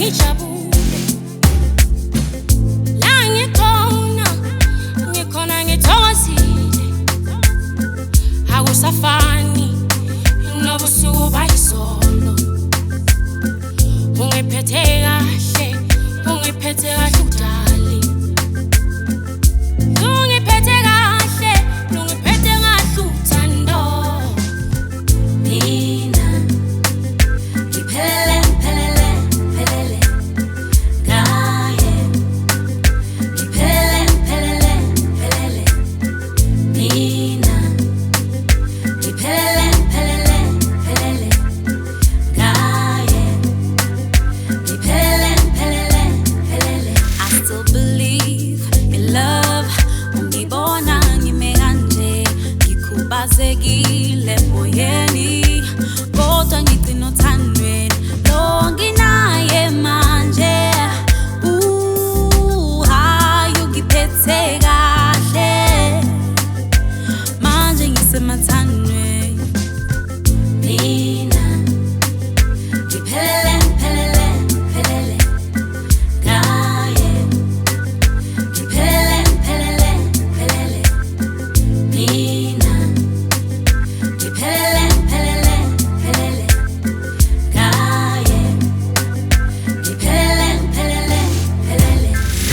ngijabule la ngikhona ngithokozile akusafani nobusuku bayizolo ungiphethe kahle udali ungiphethe kahle uthando mina ngiphelele ngaye ngiphelele mina ngiphelele ngaye ngiphelele I still believe in love ungibona ngime kanje ngikhubazekile moyeni kodwa ngigcina othandweni lo nginaye manje hayi ungiphethe kahle manje ngisemathandweni mina ngiphelele ngaye ngiphelele mina ngiphelele ngaye ngiphelele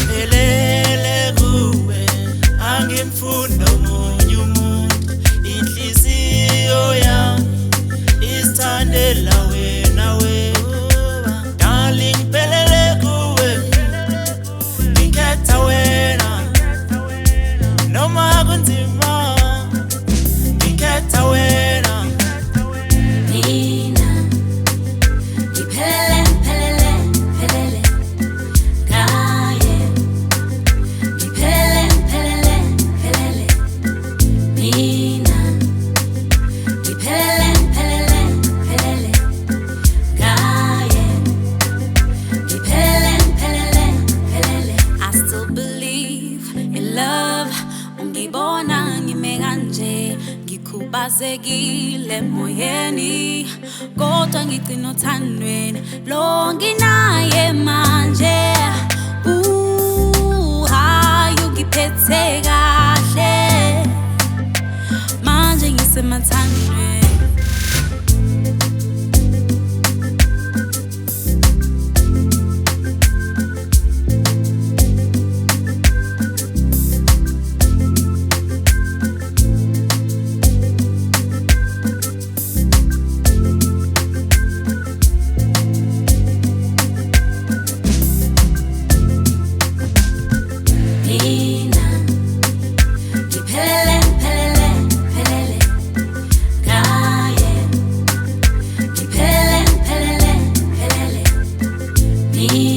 Pelele kuwe angimfuni omunye umuntu inhliziyo yami isithandela wena darling pelele kuwe ngikhetha wena noma kunzima ngikhetha wena mina ngiphelele ngaye ngiphelele mina ngiphelele ngaye ngiphelele I still believe in love ungibona ngime kanje ngikhubazekile moyeni kodwa ngigcina othandweni lo nginaye manje hayi ungiphethe kahle manje ngisemathandweni mina ngiphelele ngaye ngiphelele mina